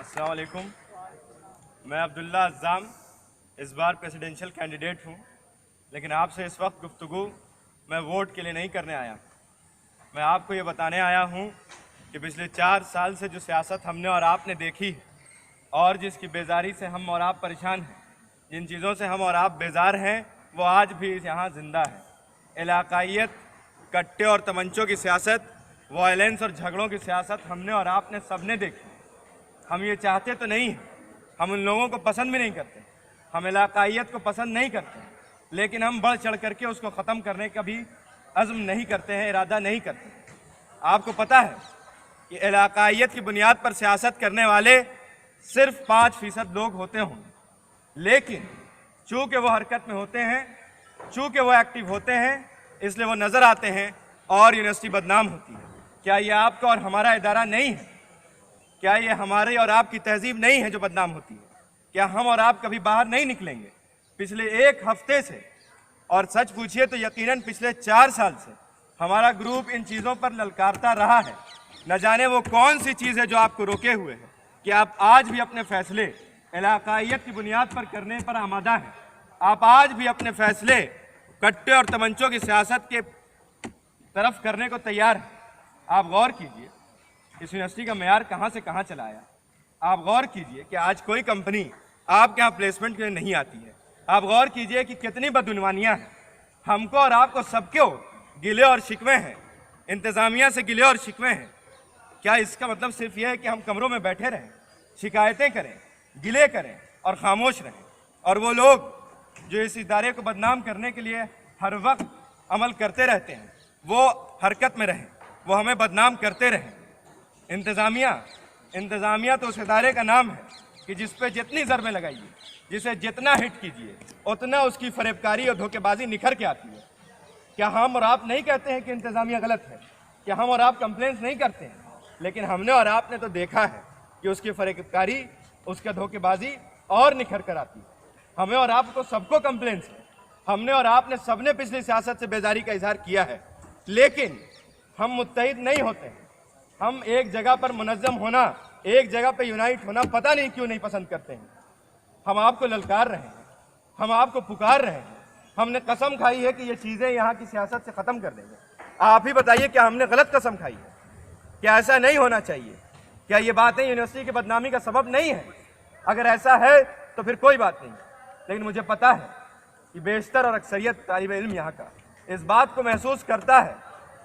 अस्सलाम वालेकुम। मैं अब्दुल्ला अज़्ज़ाम इस बार प्रेसिडेंशियल कैंडिडेट हूँ, लेकिन आपसे इस वक्त गुफ्तगू मैं वोट के लिए नहीं करने आया। मैं आपको ये बताने आया हूँ कि पिछले 4 साल से जो सियासत हमने और आपने देखी है और जिसकी बेजारी से हम और आप परेशान हैं, जिन चीज़ों से हम और आप बेजार हैं, वो आज भी यहाँ ज़िंदा है। इलाकाइयत, कट्टे और तमंचों की सियासत, वायलेंस और झगड़ों की सियासत हमने और आपने सबने देखी। हम ये चाहते तो नहीं हैं, हम उन लोगों को पसंद भी नहीं करते, हम इलाकाइयत को पसंद नहीं करते, लेकिन हम बढ़ चढ़ करके उसको ख़त्म करने का भी अज़्म नहीं करते हैं, इरादा नहीं करते। आपको पता है कि इलाकाइयत की बुनियाद पर सियासत करने वाले सिर्फ 5% लोग होते होंगे, लेकिन चूँकि वो हरकत में होते हैं, चूँकि वो एक्टिव होते हैं, इसलिए वो नज़र आते हैं और यूनिवर्सिटी बदनाम होती है। क्या ये आपका और हमारा इदारा नहीं है? क्या ये हमारे और आपकी तहजीब नहीं है जो बदनाम होती है? क्या हम और आप कभी बाहर नहीं निकलेंगे? पिछले 1 हफ्ते से, और सच पूछिए तो यकीनन पिछले 4 साल से हमारा ग्रुप इन चीज़ों पर ललकारता रहा है। न जाने वो कौन सी चीज़ है जो आपको रोके हुए है कि आप आज भी अपने फैसले इलाकाइयत की बुनियाद पर करने पर आमादा हैं। आप आज भी अपने फैसले कट्टे और तमंचों की सियासत के तरफ करने को तैयार हैं। आप गौर कीजिए इस यूनिवर्सिटी का मेयार कहाँ से कहाँ चला आया। आप गौर कीजिए कि आज कोई कंपनी आपके यहाँ प्लेसमेंट के लिए नहीं आती है। आप गौर कीजिए कि कितनी बदउनवानियाँ हैं। हमको और आपको सबको गिले और शिकवे हैं, इंतज़ामिया से गिले और शिकवे हैं। क्या इसका मतलब सिर्फ यह है कि हम कमरों में बैठे रहें, शिकायतें करें, गिले करें और खामोश रहें, और वो लोग जो इस इदारे को बदनाम करने के लिए हर वक्त अमल करते रहते हैं वो हरकत में रहें, वो हमें बदनाम करते रहें? इंतज़ामिया तो उस इदारे का नाम है कि जिस पे जितनी ज़रबें लगाइए, जिसे जितना हिट कीजिए, उतना उसकी फरेबकारी और धोखेबाजी निखर के आती है। क्या हम और आप नहीं कहते हैं कि इंतज़ामिया गलत है? क्या हम और आप कंप्लेंट्स नहीं करते हैं? लेकिन हमने और आपने तो देखा है कि उसकी फरेबकारी, उसका धोखेबाजी और निखर कर आती है। हमें और आपको सबको कंप्लेंट्स है। हमने और आपने सबने पिछली सियासत से बेजारी का इजहार किया है, लेकिन हम मुत्तहिद नहीं होते हैं। हम एक जगह पर मुनज़्ज़म होना, एक जगह पर यूनाइट होना पता नहीं क्यों नहीं पसंद करते हैं। हम आपको ललकार रहे हैं, हम आपको पुकार रहे हैं। हमने कसम खाई है कि ये चीज़ें यहाँ की सियासत से ख़त्म कर देंगे। आप ही बताइए, क्या हमने गलत कसम खाई है? क्या ऐसा नहीं होना चाहिए? क्या ये बातें यूनिवर्सिटी की बदनामी का सबब नहीं है? अगर ऐसा है तो फिर कोई बात नहीं, लेकिन मुझे पता है कि बेशतर और अक्सरियत तालिब इल्म यहाँ का इस बात को महसूस करता है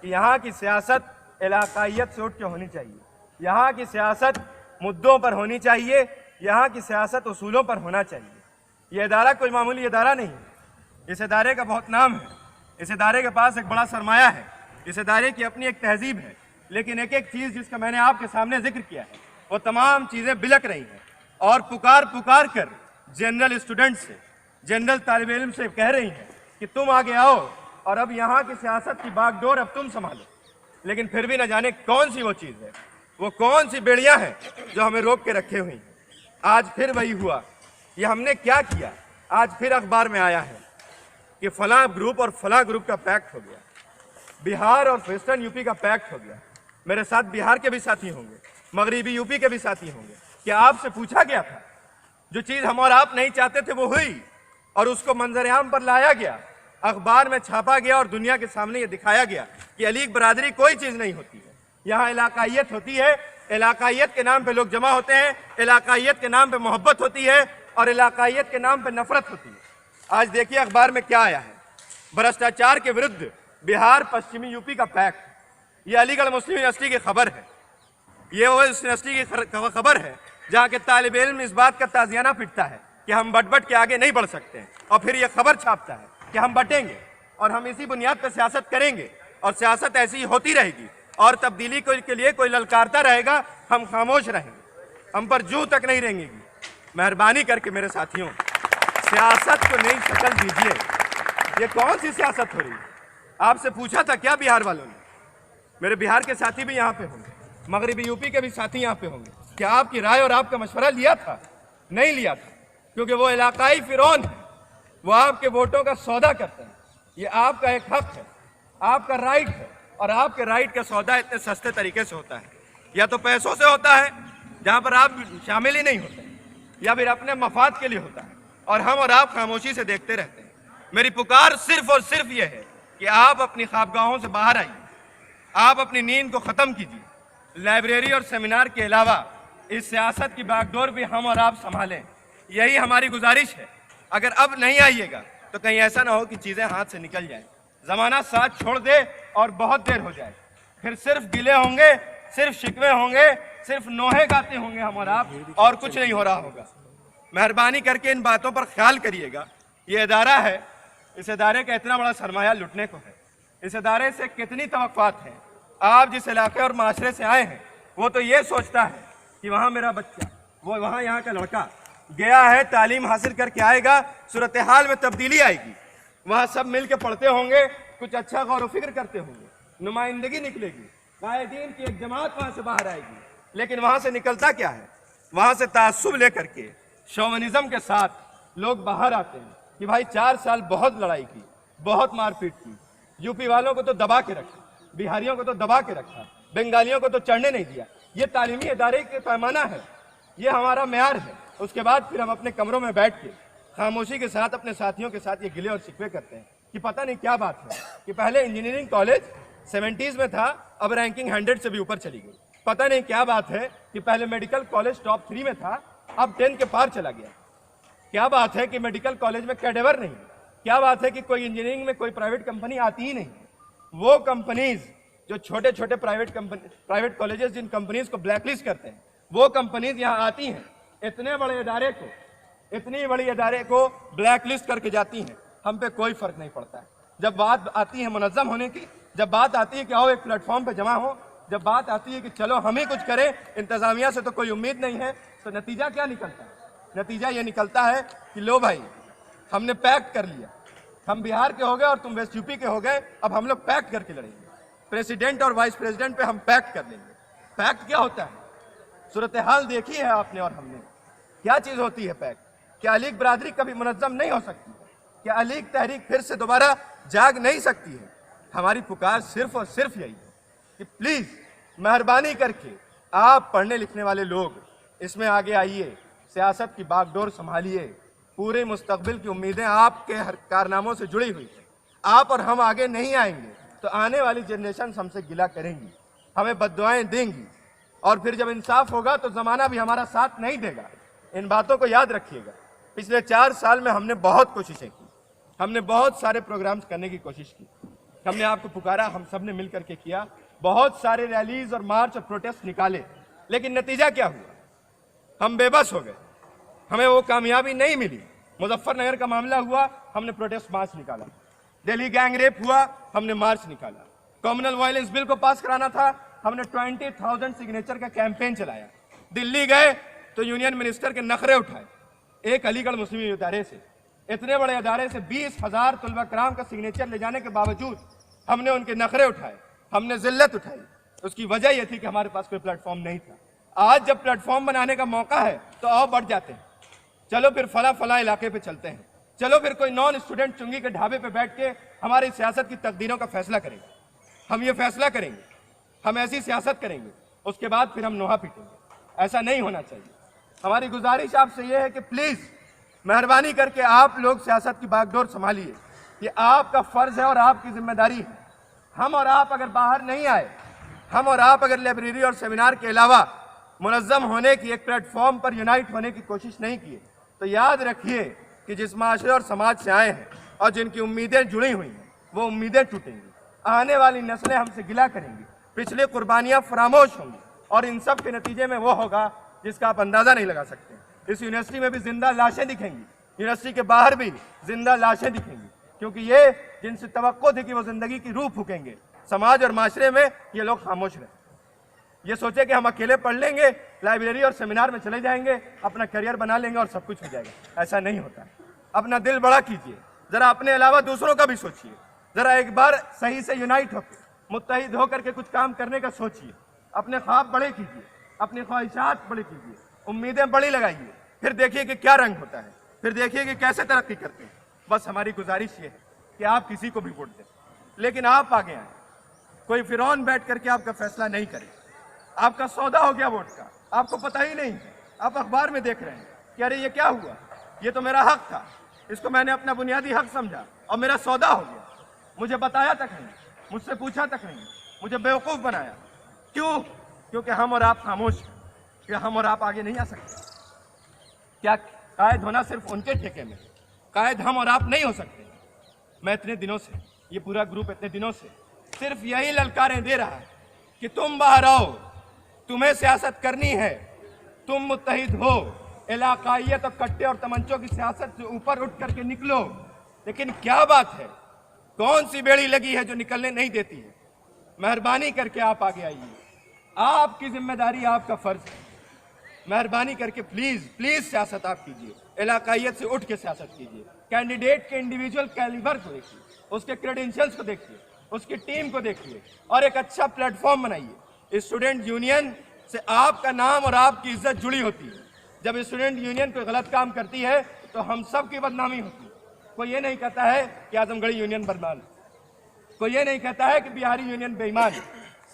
कि यहाँ की सियासत इलाकाइयत से उठ के होनी चाहिए, यहाँ की सियासत मुद्दों पर होनी चाहिए, यहाँ की सियासत उसूलों पर होना चाहिए। ये इदारा कोई मामूली इदारा नहीं है। इस इदारे का बहुत नाम है, इस इदारे के पास एक बड़ा सरमाया है, इस इदारे की अपनी एक तहजीब है, लेकिन एक एक चीज़ जिसका मैंने आपके सामने जिक्र किया है वो तमाम चीज़ें बिलक रही हैं और पुकार पुकार कर जनरल स्टूडेंट से, जनरल तालिब इल्म से कह रही हैं कि तुम आगे आओ और अब यहाँ की सियासत की बागडोर अब तुम संभालो। लेकिन फिर भी न जाने कौन सी वो चीज़ है, वो कौन सी बेड़ियाँ हैं जो हमें रोक के रखे हुई हैं। आज फिर वही हुआ। ये हमने क्या किया? आज फिर अखबार में आया है कि फलां ग्रुप और फलां ग्रुप का पैक्ट हो गया, बिहार और वेस्टर्न यूपी का पैक्ट हो गया। मेरे साथ बिहार के भी साथी होंगे, मगरबी यूपी के भी साथी होंगे। क्या आपसे पूछा गया था? जो चीज़ हम और आप नहीं चाहते थे वो हुई और उसको मंजर-ए-आम पर लाया गया, अखबार में छापा गया और दुनिया के सामने ये दिखाया गया कि अलीग बरादरी कोई चीज़ नहीं होती है। यहाँ इलाकाइयत होती है, इलाकाइयत के नाम पे लोग जमा होते हैं, इलाकाइयत के नाम पे मोहब्बत होती है और इलाकाइयत के नाम पे नफरत होती है। आज देखिए अखबार में क्या आया है, भ्रष्टाचार के विरुद्ध बिहार पश्चिमी यूपी का पैक्ट। ये अलीगढ़ मुस्लिम यूनिवर्सिटी की खबर है, ये वो यूनिवर्सिटी की खबर है जहाँ के तालिब इल्म इस बात का ताजियाना पिटता है कि हम बट के आगे नहीं बढ़ सकते हैं, और फिर ये खबर छापता है कि हम बटेंगे और हम इसी बुनियाद पर सियासत करेंगे और सियासत ऐसी होती रहेगी और तब्दीली के लिए कोई ललकारता रहेगा, हम खामोश रहेंगे, हम पर जूं तक नहीं रहेंगी। मेहरबानी करके मेरे साथियों, सियासत को नई शक्ल दीजिए। ये कौन सी सियासत हो रही है? आपसे पूछा था क्या बिहार वालों ने? मेरे बिहार के साथी भी यहाँ पे होंगे, मगरबी यूपी के भी साथी यहाँ पे होंगे। क्या आपकी राय और आपका मशवरा लिया था? नहीं लिया था, क्योंकि वो इलाकाई फिरौन है, वो आपके वोटों का सौदा करते हैं। ये आपका एक हक है, आपका राइट है, और आपके राइट का सौदा इतने सस्ते तरीके से होता है, या तो पैसों से होता है जहां पर आप शामिल ही नहीं होते या फिर अपने मफाद के लिए होता है, और हम और आप खामोशी से देखते रहते हैं। मेरी पुकार सिर्फ और सिर्फ यह है कि आप अपनी ख्वाबगाहों से बाहर आइए, आप अपनी नींद को ख़त्म कीजिए। लाइब्रेरी और सेमिनार के अलावा इस सियासत की बागडोर भी हम और आप संभालें, यही हमारी गुजारिश है। अगर अब नहीं आइएगा तो कहीं ऐसा ना हो कि चीज़ें हाथ से निकल जाएं, ज़माना साथ छोड़ दे और बहुत देर हो जाए, फिर सिर्फ गिले होंगे, सिर्फ शिकवे होंगे, सिर्फ नोहे गाते होंगे हम और आप, और कुछ नहीं हो रहा होगा। मेहरबानी करके इन बातों पर ख्याल करिएगा। ये इदारा है, इस इदारे का इतना बड़ा सरमाया लुटने को है। इस इदारे से कितनी तवक्कुआत हैं। आप जिस इलाके और माशरे से आए हैं वो तो ये सोचता है कि वहाँ मेरा बच्चा, वो वहाँ यहाँ का लड़का गया है, तालीम हासिल करके आएगा, सूरत हाल में तब्दीली आएगी, वहाँ सब मिल के पढ़ते होंगे, कुछ अच्छा गौर व फिक्र करते होंगे, नुमाइंदगी निकलेगी, कायदीन की एक जमात वहाँ से बाहर आएगी। लेकिन वहाँ से निकलता क्या है? वहाँ से तासुब लेकर के शोविनिज्म के साथ लोग बाहर आते हैं कि भाई 4 साल बहुत लड़ाई की, बहुत मारपीट की, यूपी वालों को तो दबा के रखा, बिहारियों को तो दबा के रखा, बंगालियों को तो चढ़ने नहीं दिया। ये तालीमी इदारे के पैमाना है, ये हमारा मेयार है। उसके बाद फिर हम अपने कमरों में बैठ के खामोशी के साथ अपने साथियों के साथ ये गिले और शिकवे करते हैं कि पता नहीं क्या बात है कि पहले इंजीनियरिंग कॉलेज 70s में था, अब रैंकिंग 100 से भी ऊपर चली गई। पता नहीं क्या बात है कि पहले मेडिकल कॉलेज टॉप 3 में था, अब 10 के पार चला गया। क्या बात है कि मेडिकल कॉलेज में कैडेवर नहीं, क्या बात है कि कोई इंजीनियरिंग में कोई प्राइवेट कंपनी आती ही नहीं। वो कंपनीज जो छोटे छोटे प्राइवेट कॉलेजेस जिन कंपनीज को ब्लैकलिस्ट करते हैं, वो कंपनीज यहाँ आती हैं, इतने बड़े इदारे को, इतनी बड़ी इदारे को ब्लैकलिस्ट करके जाती हैं। हम पे कोई फर्क नहीं पड़ता है। जब बात आती है मुनज़्ज़म होने की, जब बात आती है कि आओ एक प्लेटफॉर्म पे जमा हो, जब बात आती है कि चलो हम ही कुछ करें, इंतजामिया से तो कोई उम्मीद नहीं है, तो नतीजा क्या निकलता है? नतीजा ये निकलता है कि लो भाई, हमने पैक्ट कर लिया, हम बिहार के हो गए और तुम वेस्ट यूपी के हो गए, अब हम लोग पैक्ट करके लड़ेंगे, प्रेसिडेंट और वाइस प्रेसिडेंट पे हम पैक्ट कर लेंगे। पैक्ट क्या होता है? सूरत हाल देखी है आपने और हमने, क्या चीज़ होती है पैक्ट? क्या अलीग बरादरी कभी मुनज़्ज़म नहीं हो सकती? क्या अलीग तहरीक फिर से दोबारा जाग नहीं सकती है? हमारी पुकार सिर्फ और सिर्फ यही है कि प्लीज़ मेहरबानी करके आप पढ़ने लिखने वाले लोग इसमें आगे आइए, सियासत की बागडोर संभालिए। पूरे मुस्तकबिल की उम्मीदें आपके हर कारनामों से जुड़ी हुई हैं। आप और हम आगे नहीं आएंगे तो आने वाली जनरेशन हमसे गिला करेंगी, हमें बद्दुआएं देंगी, और फिर जब इंसाफ होगा तो ज़माना भी हमारा साथ नहीं देगा। इन बातों को याद रखिएगा। पिछले 4 साल में हमने बहुत कोशिशें की, हमने बहुत सारे प्रोग्राम्स करने की कोशिश की, हमने आपको पुकारा, हम सब ने मिल करके किया, बहुत सारे रैलीज और मार्च और प्रोटेस्ट निकाले, लेकिन नतीजा क्या हुआ? हम बेबस हो गए, हमें वो कामयाबी नहीं मिली। मुजफ्फरनगर का मामला हुआ, हमने प्रोटेस्ट मार्च निकाला। दिल्ली गैंग रेप हुआ, हमने मार्च निकाला। कम्युनल वायलेंस बिल को पास कराना था, हमने 20,000 सिग्नेचर का कैंपेन चलाया। दिल्ली गए तो यूनियन मिनिस्टर के नखरे उठाए। एक अलीगढ़ मुस्लिम इदारे से, इतने बड़े इदारे से 20,000 तलबा कराम का सिग्नेचर ले जाने के बावजूद हमने उनके नखरे उठाए, हमने जिल्लत उठाई। उसकी वजह यह थी कि हमारे पास कोई प्लेटफॉर्म नहीं था। आज जब प्लेटफॉर्म बनाने का मौका है तो आओ बढ़ जाते हैं, चलो फिर फला इलाके पे चलते हैं, चलो फिर कोई नॉन स्टूडेंट चुंगी के ढाबे पे बैठ के हमारी सियासत की तकदीरों का फैसला करेगा। हम ये फैसला करेंगे, हम ऐसी सियासत करेंगे, उसके बाद फिर हम नोहा पीटेंगे। ऐसा नहीं होना चाहिए। हमारी गुजारिश आपसे ये है कि प्लीज़ मेहरबानी करके आप लोग सियासत की बागडोर संभालिए। ये आपका फ़र्ज़ है और आपकी जिम्मेदारी है। हम और आप अगर बाहर नहीं आए, हम और आप अगर लाइब्रेरी और सेमिनार के अलावा मुनज़्ज़म होने की, एक प्लेटफॉर्म पर यूनाइट होने की कोशिश नहीं किए, तो याद रखिए कि जिस माशरे और समाज से आए हैं और जिनकी उम्मीदें जुड़ी हुई हैं, वो उम्मीदें टूटेंगी। आने वाली नस्लें हमसे गिला करेंगी, पिछली कुर्बानियाँ फरामोश होंगी, और इन सब के नतीजे में वो होगा जिसका आप अंदाज़ा नहीं लगा सकते। इस यूनिवर्सिटी में भी जिंदा लाशें दिखेंगी, यूनिवर्सिटी के बाहर भी जिंदा लाशें दिखेंगी, क्योंकि ये जिनसे तवक्को थी कि वो जिंदगी की रूह फूकेंगे, समाज और माशरे में ये लोग खामोश रहे। ये सोचे कि हम अकेले पढ़ लेंगे, लाइब्रेरी और सेमिनार में चले जाएंगे, अपना करियर बना लेंगे और सब कुछ हो जाएगा। ऐसा नहीं होता। अपना दिल बड़ा कीजिए, ज़रा अपने अलावा दूसरों का भी सोचिए, ज़रा एक बार सही से यूनाइट होकर, मुत्तहिद होकर के कुछ काम करने का सोचिए। अपने ख्वाब बड़े कीजिए, अपनी ख्वाहिशात बड़ी कीजिए, उम्मीदें बड़ी लगाइए, फिर देखिए कि क्या रंग होता है, फिर देखिए कि कैसे तरक्की करते हैं। बस हमारी गुजारिश ये है कि आप किसी को भी वोट दें, लेकिन आप आगे आए। कोई फिरौन बैठ करके आपका फैसला नहीं करे। आपका सौदा हो गया वोट का, आपको पता ही नहीं, आप अखबार में देख रहे हैं कि अरे ये क्या हुआ, ये तो मेरा हक था, इसको मैंने अपना बुनियादी हक समझा और मेरा सौदा हो गया। मुझे बताया तक नहीं, मुझसे पूछा तक नहीं, मुझे बेवकूफ़ बनाया। क्यों? क्योंकि हम और आप खामोश हैं, कि हम और आप आगे नहीं आ सकते। क्या कायद होना सिर्फ उनके ठेके में? कायद हम और आप नहीं हो सकते। मैं इतने दिनों से, ये पूरा ग्रुप इतने दिनों से सिर्फ यही ललकारें दे रहा है कि तुम बाहर आओ, तुम्हें सियासत करनी है, तुम मुत्तहिद हो, इलाकाइयत और कट्टे और तमंचों की सियासत से ऊपर उठ करके निकलो। लेकिन क्या बात है, कौन सी बेड़ी लगी है जो निकलने नहीं देती है? मेहरबानी करके आप आगे आइए, आपकी जिम्मेदारी, आपका फर्ज है। मेहरबानी करके प्लीज प्लीज सियासत आप कीजिए, इलाकाइयत से उठ के सियासत कीजिए। कैंडिडेट के इंडिविजुअल कैलिबर को देखिए, उसके क्रेडेंशियल्स को देखिए, उसकी टीम को देखिए और एक अच्छा प्लेटफॉर्म बनाइए। स्टूडेंट यूनियन से आपका नाम और आपकी इज्जत जुड़ी होती है। जब स्टूडेंट यूनियन कोई गलत काम करती है तो हम सब की बदनामी होती है। कोई ये नहीं कहता है कि आजमगढ़ी यूनियन बदनाम, कोई ये नहीं कहता है कि बिहारी यूनियन बेईमान,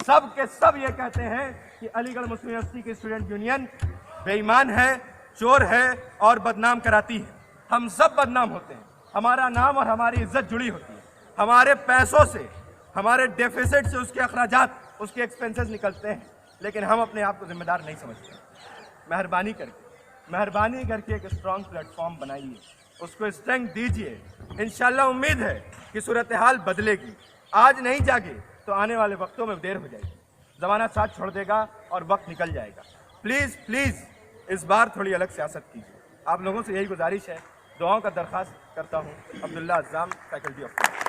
सब के सब ये कहते हैं कि अलीगढ़ मुस्लिम यूनिवर्सिटी की स्टूडेंट यूनियन बेईमान है, चोर है और बदनाम कराती है। हम सब बदनाम होते हैं, हमारा नाम और हमारी इज्जत जुड़ी होती है। हमारे पैसों से, हमारे डेफिसिट से उसके अखराजात, उसके एक्सपेंसेस निकलते हैं, लेकिन हम अपने आप को जिम्मेदार नहीं समझते। मेहरबानी करके एक स्ट्रॉन्ग प्लेटफॉर्म बनाइए, उसको स्ट्रेंथ दीजिए। इंशाल्लाह उम्मीद है कि सूरत हाल बदलेगी। आज नहीं जागे तो आने वाले वक्तों में देर हो जाएगी, ज़माना साथ छोड़ देगा और वक्त निकल जाएगा। प्लीज़ प्लीज़ इस बार थोड़ी अलग सियासत कीजिए। आप लोगों से यही गुजारिश है, दुआओं का दरख्वास्त करता हूँ। Abdullah अज़्ज़ाम, faculty of